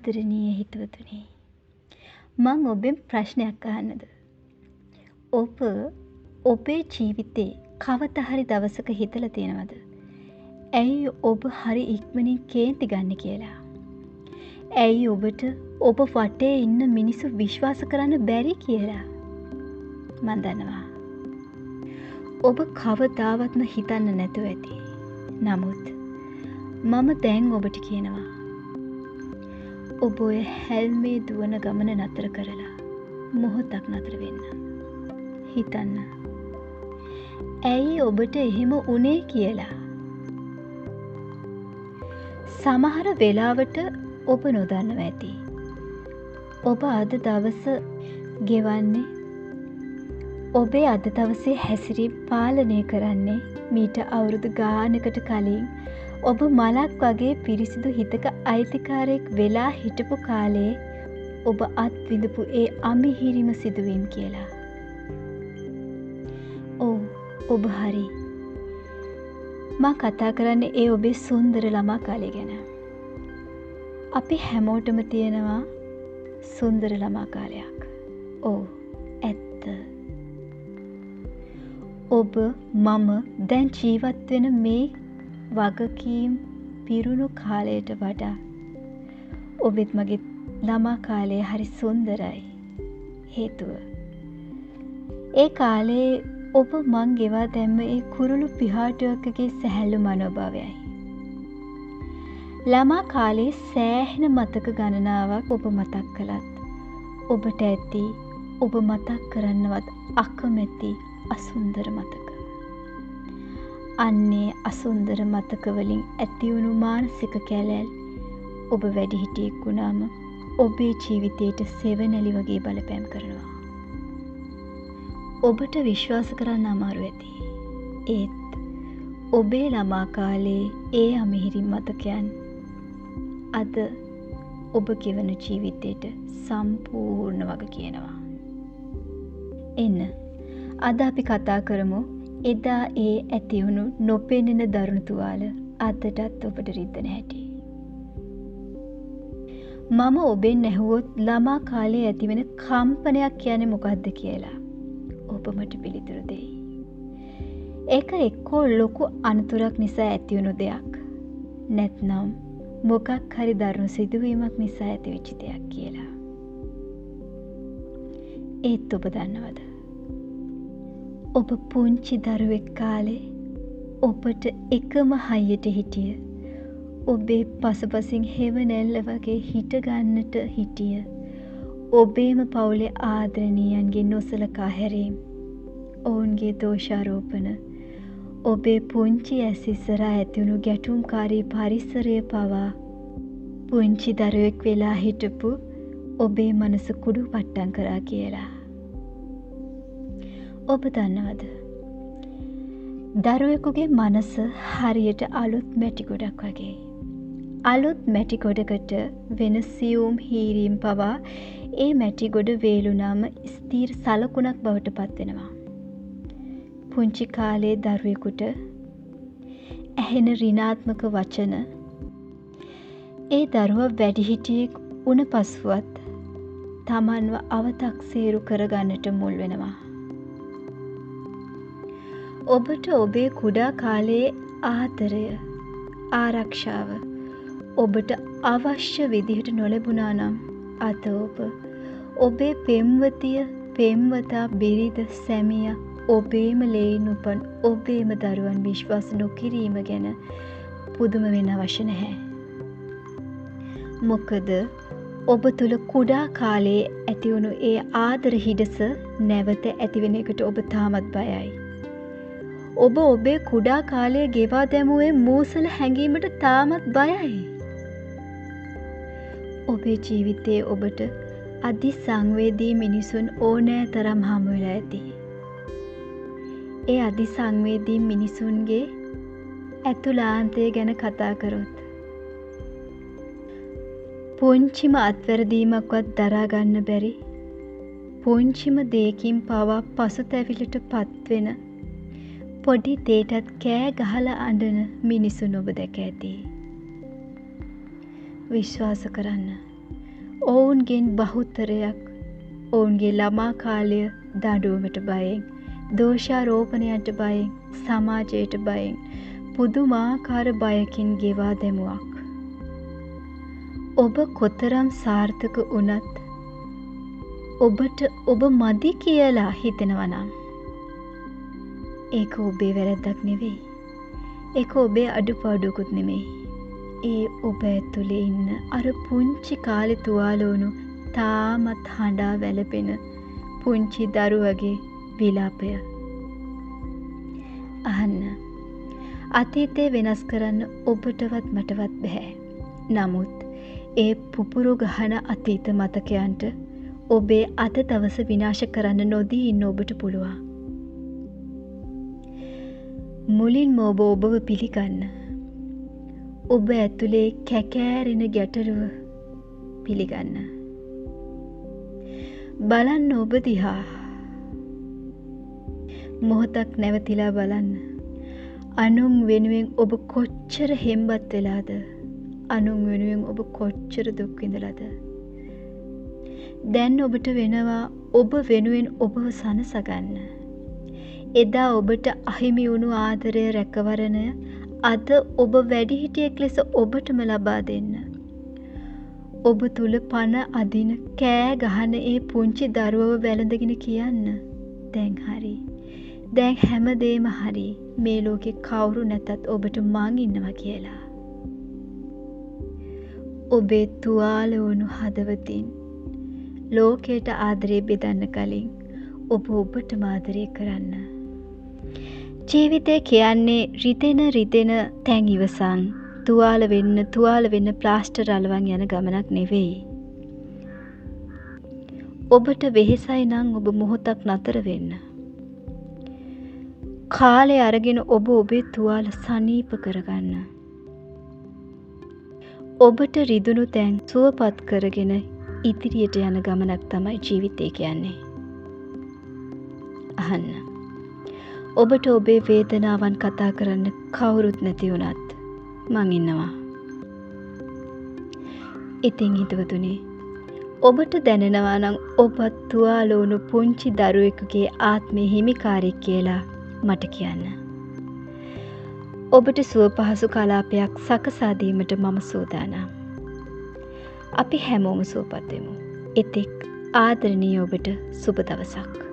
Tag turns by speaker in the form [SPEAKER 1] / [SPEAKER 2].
[SPEAKER 1] ආදරණීය හිතවතුනි, මම ඔබෙන් ප්‍රශ්නයක් අහන්නද? ඔබ ඔබේ ජීවිතේ කවදා හරි දවසක හිතලා තියෙනවද? ඇයි ඔබ හරි ඉක්මනින් කේන්ති ගන්න කියලා? ඇයි ඔබට ඔබ වටේ ඉන්න මිනිස්සු විශ්වාස කරන්න බැරි කියලා? මන් දන්නවා. ඔබ කවදාවත්ම හිතන්න නැතුව ඇති. නමුත් මම දැන් ඔබට කියනවා. ඔබ ඔය හැල්මේ දුවන ගමන නතර කරලා මොහොතක් නතර වෙන්න. හිතන්න. ඇයි ඔබට එහෙම වුණේ කියලා? සමහර වෙලාවට ඔබ නොදන්නව ඇති. ඔබ අද දවස ගෙවන්නේ, ඔබේ අද දවසේ හැසිරීම් පාලනය කරන්නේ මීට අවුරුදු ගානකට කලින් ඔබ මලක් වගේ පිරිසිදු හිතක අයිතිකාරයෙක් වෙලා හිටපු කාලේ ඔබ අත්විඳපු ඒ අමිහිරිම සිදුවීම් කියලා. ඔබ හරි. මා කතා කරන්නේ ඒ ඔබේ සුන්දර ළමා කාලය ගැන. අපි හැමෝටම තියෙනවා සුන්දර ළමා කාලයක්. ඇත්ත. ඔබ මම දැන් ජීවත් වෙන මේ වගකීම් පිරුණු කාලයට වඩා ඔබෙත් මගේ ළමා කාලය හරි සුන්දරයි. හේතුව ඒ කාලේ ඔබ මං ගෙවා දැම්ම ඒ කුරුළු පිහාටුවකගේ සැහැල්ලු මනෝභාවයයි. ළමා කාලේ සෑහෙන මතක ගණනාවක් ඔබ මතක් කළත් ඔබට ඇති ඔබ මතක් කරන්නවත් අකමැති අසුන්දර මතක. අන්නේ අසුන්දර මතකවලින් ඇතිවුණු මානසික කැලැල් ඔබ වැඩිහිටියෙක් වුණාම ඔබේ ජීවිතයට සෙවණැලි වගේ බලපෑම් කරනවා. ඔබට විශ්වාස කරන්න අමාරු ඇති. ඒත් ඔබේ ළමා කාලේ ඒ අමිහිරි මතකයන් අද ඔබ ගෙවන ජීවිතයට සම්පූර්ණ වග කියනවා. එන්න අද අපි කතා කරමු එදා ඒ ඇතිවුණු නොපෙනෙන දරුණු තුවාල අදටත් ඔබට රිද්දන හැටි. මම ඔබෙන් ඇහුවොත් ළමා කාලේ ඇතිවෙන කම්පනයක් කියන්නේ මොකක්ද කියලා ඔබ මට පිළිතුරු දෙයි. ඒක එක්කෝ ලොකු අනතුරක් නිසා ඇතිවුණු දෙයක්. නැත්නම් මොකක් හරි දරුණු සිදුවීමක් නිසා ඇතිවෙච්ච දෙයක් කියලා. ඒත් ඔබ දන්නවද? ඔබ පුංචි දරුවෙක් කාලේ ඔබට එකම හයියට හිටිය ඔබේ පසුපසින් හෙවණැල්ල වගේ හිටගන්නට හිටිය ඔබේම පවුලේ ආදරණීයන්ගේ නොසලකා හැරීම්, ඔවුන්ගේ දෝෂාරෝපණ, ඔබේ පුංචි ඇස් ඉස්සරහා ඇතිවුණු ගැටුම්කාරී පරිසරය පවා පුංචි දරුවෙක් වෙලා හිටපු ඔබේ මනස කුඩු පට්ටම් කරා කියලා. ඔබ දන්නවද? දරුවෙකුගේ මනස හරියට අලුත් මැටි ගොඩක් වගේ. අලුත් මැටි ගොඩකට වෙන සියුම් හීරීම් පවා ඒ මැටි ගොඩ වේලුනාම ස්ථීර සලකුණක් බවට පත් වෙනවා. පුංචි කාලේ දරුවෙකුට ඇහෙන ඍණාත්මක වචන ඒ දරුවා වැඩිහිටියෙක් වුණ පසුවත් තමන්ව අවතක්සේරු කරගන්නට මුල් වෙනවා. ඔබට ඔබේ කුඩා කාලයේ ආදරය, ආරක්ෂාව ඔබට අවශ්‍ය විදිහට නොලැබුණා නම් අද ඔබේ පෙම්වතිය, පෙම්වතා, බිරිඳ, සැමියා, ඔබේම ලේන් උපන් ඔබේම දරුවන් විශ්වාස නොකිරීම ගැන පුදුම වෙන්න අවශ්‍ය නැහැ. මොකද ඔබ තුල කුඩා කාලයේ ඇතිවුණු ඒ ආදර හිඩස නැවත ඇතිවෙන එකට ඔබ තාමත් බයයි. ඔබ ඔබේ කුඩා කාලයේ ගෙවා දැමුවේ මූසල හැඟීමට තාමත් බයයි. ඔබේ ජීවිතයේ ඔබට අධිසංවේදී මිනිසුන් ඕනෑ තරම් හමු වෙලා ඇති. ඒ අධිසංවේදී මිනිසුන්ගේ ඇතුළාන්තය ගැන කතා කරොත් පුංචිම අත්වැරදීමක්වත් දරා ගන්න බැරි, පුංචිම දෙයකින් පවා පසුතැවිලට පත්වෙන, පොඩි දේටත් කෑ ගහලා අඬන මිනිසුන් ඔබ දැක ඇති. විශ්වාස කරන්න, ඔවුන්ගෙන් බහුතරයක් ඔවුන්ගේ ළමා කාලය දඬුවමට බයෙන්, දෝෂාරෝපණයට බයෙන්, සමාජයට බයෙන්, පුදුමාකාර බයකින් ගෙවා දැමුවක්. ඔබ කොතරම් සාර්ථක වුණත් ඔබට ඔබ මදි කියලා හිතෙනවා නම් ඒක ඔබේ වැරැද්දක් නෙවෙයි. ඒක ඔබේ අඩුපාඩුවකුත් නෙමෙයි. ඒ ඔබ ඇතුලේ ඉන්න අර පුංචි කාලේ තුවාල වුණු තාමත් හඬා වැළපෙන පුංචි දරුවගේ විලාපය. අහන්න. අතීතේ වෙනස් කරන්න ඔබටවත් මටවත් බෑ. නමුත් ඒ පුපුරු ගහන අතීත මතකයන්ට ඔබේ අද දවස විනාශ කරන්න නොදී ඉන්න ඔබට පුළුවන්. මුලින්ම ඔබව පිළිගන්න. ඔබ ඇතුලේ කැකෑරෙන ගැටලුව පිළිගන්න. බලන්න ඔබ දිහා. මොහොතක් නැවතිලා බලන්න. අනුන් වෙනුවෙන් ඔබ කොච්චර හෙම්බත් වෙලාද? අනුන් වෙනුවෙන් ඔබ කොච්චර දුක් විඳලාද? දැන් ඔබට වෙනවා ඔබ වෙනුවෙන් ඔබව සනසගන්න. එදා ඔබට අහිමි වුණු ආදරය රැකවරණය අද ඔබ වැඩිහිටියෙක් ලෙස ඔබටම ලබා දෙන්න. ඔබ තුල පන අදින කෑ ගහන ඒ පුංචි දරුවව වැළඳගෙන කියන්න. දැන් හරි. දැන් හැමදේම හරි. මේ ලෝකේ කවුරු නැතත් ඔබට මං ඉන්නවා කියලා. ඔබේ තුවාල වුණු හදවතින් ලෝකයට ආදරේ බෙදන්න කලින් ඔබ ඔබටම ආදරේ කරන්න. ජීවිතය කියන්නේ රිදෙන තැන් ඉවසන් තුවාල වෙන්න ප්ලාස්ටර් අලවන් යන ගමනක් නෙවෙයි. ඔබට වෙහෙසයි නම් ඔබ මොහොතක් නතර වෙන්න. කාලය අරගෙන ඔබ ඔබේ තුවාල සනීප කරගන්න. ඔබට රිදුණු තැන් සුවපත් කරගෙන ඉදිරියට යන ගමනක් තමයි ජීවිතය කියන්නේ. අහන්න. ඔබට ඔබේ වේදනාවන් කතා කරන්න කවුරුත් නැති වුණත් මං ඉන්නවා. ඉතින් හිතවතුනි, ඔබට දැනෙනවා නම් ඔබත් තුවාල වුණු පුංචි දරුවෙකුගේ ආත්මේ හිමිකාරයෙක් කියලා මට කියන්න. ඔබට සුව පහසු කලාපයක් සකසා දීමට මම සූදානම්. අපි හැමෝම සුවපත් වෙමු. එතෙක් ආදරණීය ඔබට සුබ දවසක්.